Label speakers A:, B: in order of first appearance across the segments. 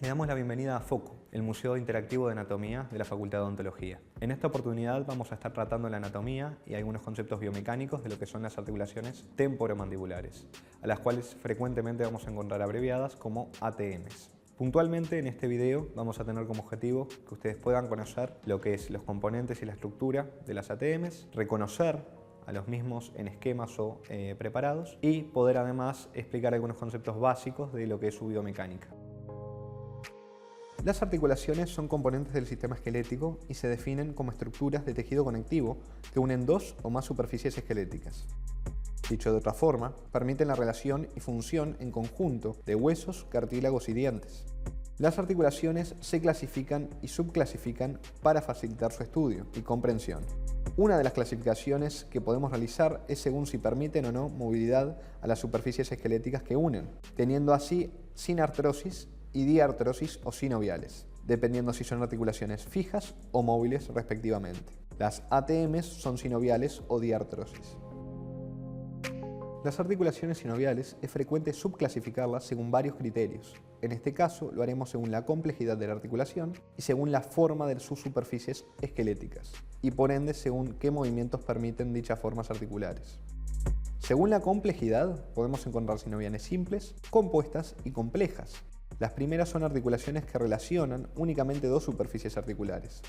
A: Le damos la bienvenida a FOCO, el Museo Interactivo de Anatomía de la Facultad de Odontología. En esta oportunidad vamos a estar tratando la anatomía y algunos conceptos biomecánicos de lo que son las articulaciones temporomandibulares, a las cuales frecuentemente vamos a encontrar abreviadas como ATMs. Puntualmente en este video vamos a tener como objetivo que ustedes puedan conocer lo que es los componentes y la estructura de las ATMs, reconocer a los mismos en esquemas o preparados y poder además explicar algunos conceptos básicos de lo que es su biomecánica. Las articulaciones son componentes del sistema esquelético y se definen como estructuras de tejido conectivo que unen dos o más superficies esqueléticas. Dicho de otra forma, permiten la relación y función en conjunto de huesos, cartílagos y dientes. Las articulaciones se clasifican y subclasifican para facilitar su estudio y comprensión. Una de las clasificaciones que podemos realizar es según si permiten o no movilidad a las superficies esqueléticas que unen, teniendo así sinartrosis y diartrosis o sinoviales, dependiendo si son articulaciones fijas o móviles respectivamente. Las ATMs son sinoviales o diartrosis. Las articulaciones sinoviales es frecuente subclasificarlas según varios criterios. En este caso lo haremos según la complejidad de la articulación y según la forma de sus superficies esqueléticas, y por ende según qué movimientos permiten dichas formas articulares. Según la complejidad podemos encontrar sinoviales simples, compuestas y complejas. Las primeras son articulaciones que relacionan únicamente dos superficies articulares.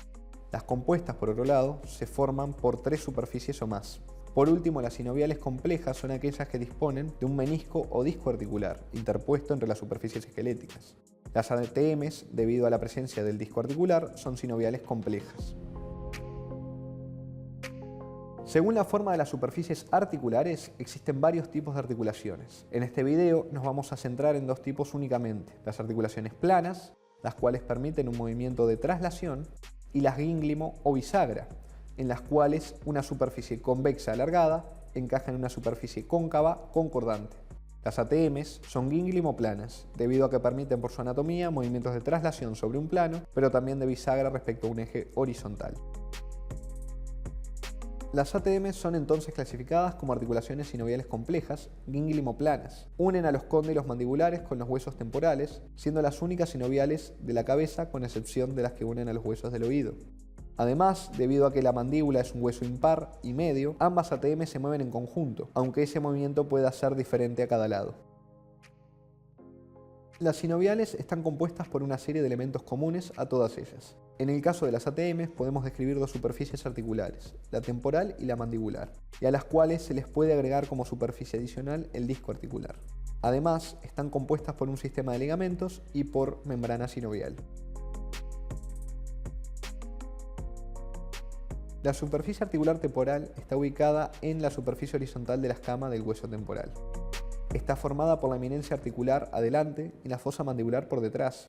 A: Las compuestas, por otro lado, se forman por tres superficies o más. Por último, las sinoviales complejas son aquellas que disponen de un menisco o disco articular interpuesto entre las superficies esqueléticas. Las ATMs, debido a la presencia del disco articular, son sinoviales complejas. Según la forma de las superficies articulares, existen varios tipos de articulaciones. En este video nos vamos a centrar en dos tipos únicamente: las articulaciones planas, las cuales permiten un movimiento de traslación, y las gínglimo o bisagra, en las cuales una superficie convexa alargada encaja en una superficie cóncava concordante. Las ATMs son gínglimo-planas, debido a que permiten por su anatomía movimientos de traslación sobre un plano, pero también de bisagra respecto a un eje horizontal. Las ATMs son entonces clasificadas como articulaciones sinoviales complejas, gínglimo-planas. Unen a los cóndilos mandibulares con los huesos temporales, siendo las únicas sinoviales de la cabeza con excepción de las que unen a los huesos del oído. Además, debido a que la mandíbula es un hueso impar y medio, ambas ATMs se mueven en conjunto, aunque ese movimiento pueda ser diferente a cada lado. Las sinoviales están compuestas por una serie de elementos comunes a todas ellas. En el caso de las ATMs podemos describir dos superficies articulares, la temporal y la mandibular, y a las cuales se les puede agregar como superficie adicional el disco articular. Además, están compuestas por un sistema de ligamentos y por membrana sinovial. La superficie articular temporal está ubicada en la superficie horizontal de la escama del hueso temporal. Está formada por la eminencia articular adelante y la fosa mandibular por detrás.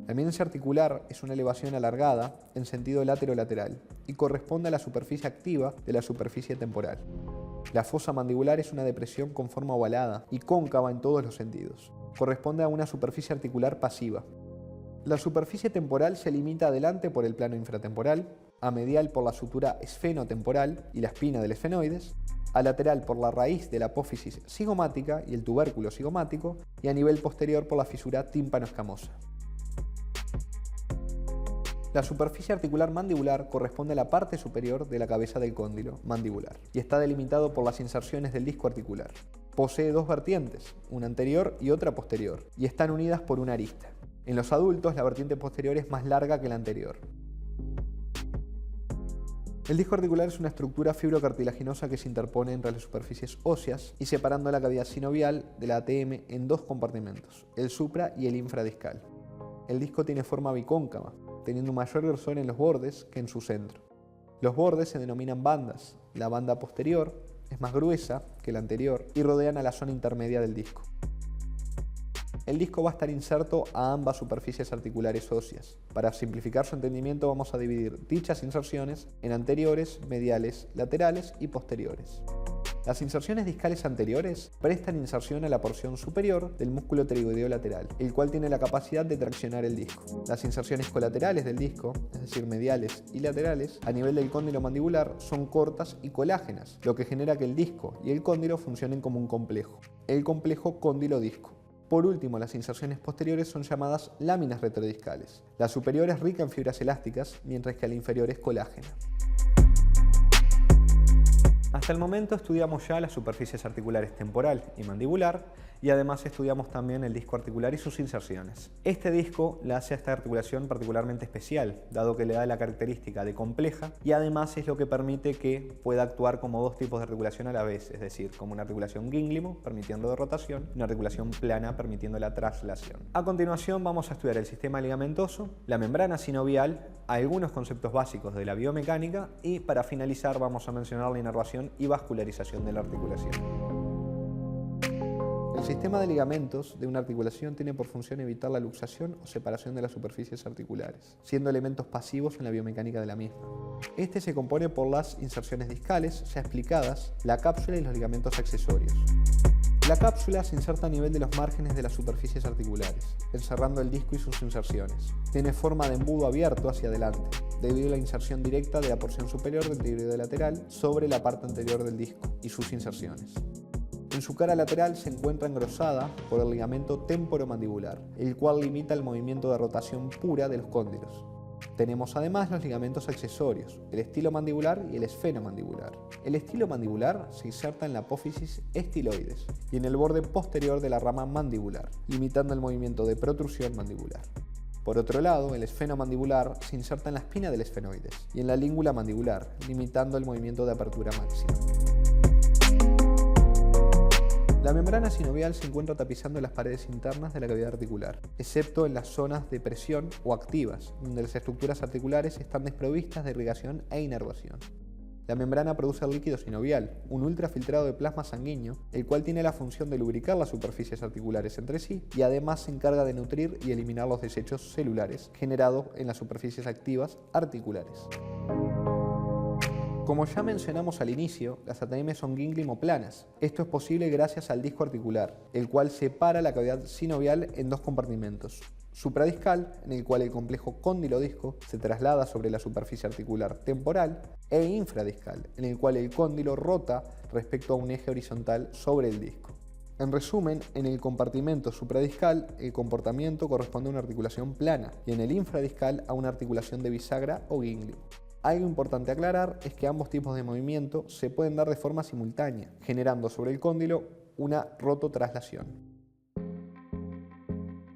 A: La eminencia articular es una elevación alargada en sentido látero-lateral y corresponde a la superficie activa de la superficie temporal. La fosa mandibular es una depresión con forma ovalada y cóncava en todos los sentidos. Corresponde a una superficie articular pasiva. La superficie temporal se limita adelante por el plano infratemporal, a medial por la sutura esfenotemporal y la espina del esfenoides, a lateral por la raíz de la apófisis cigomática y el tubérculo cigomático, y a nivel posterior por la fisura tímpano-escamosa. La superficie articular mandibular corresponde a la parte superior de la cabeza del cóndilo mandibular y está delimitado por las inserciones del disco articular. Posee dos vertientes, una anterior y otra posterior, y están unidas por una arista. En los adultos, la vertiente posterior es más larga que la anterior. El disco articular es una estructura fibrocartilaginosa que se interpone entre las superficies óseas y separando la cavidad sinovial de la ATM en dos compartimentos, el supra y el infradiscal. El disco tiene forma bicóncava, teniendo un mayor grosor en los bordes que en su centro. Los bordes se denominan bandas. La banda posterior es más gruesa que la anterior y rodean a la zona intermedia del disco. El disco va a estar inserto a ambas superficies articulares óseas. Para simplificar su entendimiento vamos a dividir dichas inserciones en anteriores, mediales, laterales y posteriores. Las inserciones discales anteriores prestan inserción a la porción superior del músculo pterigoideo lateral, el cual tiene la capacidad de traccionar el disco. Las inserciones colaterales del disco, es decir, mediales y laterales, a nivel del cóndilo mandibular son cortas y colágenas, lo que genera que el disco y el cóndilo funcionen como un complejo, el complejo cóndilo-disco. Por último, las inserciones posteriores son llamadas láminas retrodiscales. La superior es rica en fibras elásticas, mientras que la inferior es colágena. Hasta el momento estudiamos ya las superficies articulares temporal y mandibular, y además estudiamos también el disco articular y sus inserciones. Este disco le hace a esta articulación particularmente especial, dado que le da la característica de compleja y además es lo que permite que pueda actuar como dos tipos de articulación a la vez, es decir, como una articulación gínglimo, permitiendo la rotación, y una articulación plana, permitiendo la traslación. A continuación vamos a estudiar el sistema ligamentoso, la membrana sinovial, algunos conceptos básicos de la biomecánica y para finalizar vamos a mencionar la inervación y vascularización de la articulación. El sistema de ligamentos de una articulación tiene por función evitar la luxación o separación de las superficies articulares, siendo elementos pasivos en la biomecánica de la misma. Este se compone por las inserciones discales, ya explicadas, la cápsula y los ligamentos accesorios. La cápsula se inserta a nivel de los márgenes de las superficies articulares, encerrando el disco y sus inserciones. Tiene forma de embudo abierto hacia adelante, debido a la inserción directa de la porción superior del tiroideo lateral sobre la parte anterior del disco y sus inserciones. En su cara lateral se encuentra engrosada por el ligamento temporomandibular, el cual limita el movimiento de rotación pura de los cóndilos. Tenemos además los ligamentos accesorios, el estilomandibular y el esfenomandibular. El estilomandibular se inserta en la apófisis estiloides y en el borde posterior de la rama mandibular, limitando el movimiento de protrusión mandibular. Por otro lado, el esfenomandibular se inserta en la espina del esfenoides y en la língula mandibular, limitando el movimiento de apertura máxima. La membrana sinovial se encuentra tapizando las paredes internas de la cavidad articular, excepto en las zonas de presión o activas, donde las estructuras articulares están desprovistas de irrigación e inervación. La membrana produce el líquido sinovial, un ultrafiltrado de plasma sanguíneo, el cual tiene la función de lubricar las superficies articulares entre sí y además se encarga de nutrir y eliminar los desechos celulares generados en las superficies activas articulares. Como ya mencionamos al inicio, las ATM son gínglimo-planas. Esto es posible gracias al disco articular, el cual separa la cavidad sinovial en dos compartimentos. Supradiscal, en el cual el complejo cóndilo-disco se traslada sobre la superficie articular temporal, e infradiscal, en el cual el cóndilo rota respecto a un eje horizontal sobre el disco. En resumen, en el compartimento supradiscal el comportamiento corresponde a una articulación plana y en el infradiscal a una articulación de bisagra o gínglimo. Algo importante aclarar es que ambos tipos de movimiento se pueden dar de forma simultánea, generando sobre el cóndilo una rototraslación.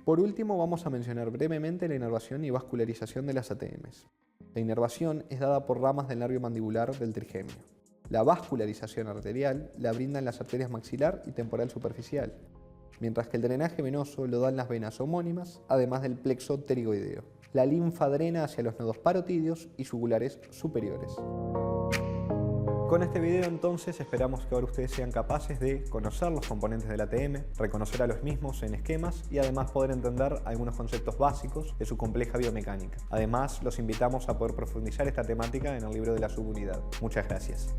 A: Por último, vamos a mencionar brevemente la inervación y vascularización de las ATMs. La inervación es dada por ramas del nervio mandibular del trigemio. La vascularización arterial la brindan las arterias maxilar y temporal superficial, mientras que el drenaje venoso lo dan las venas homónimas, además del plexo pterigoideo. La linfa drena hacia los nodos parotidios y jugulares superiores. Con este video entonces esperamos que ahora ustedes sean capaces de conocer los componentes del ATM, reconocer a los mismos en esquemas y además poder entender algunos conceptos básicos de su compleja biomecánica. Además, los invitamos a poder profundizar esta temática en el libro de la subunidad. Muchas gracias.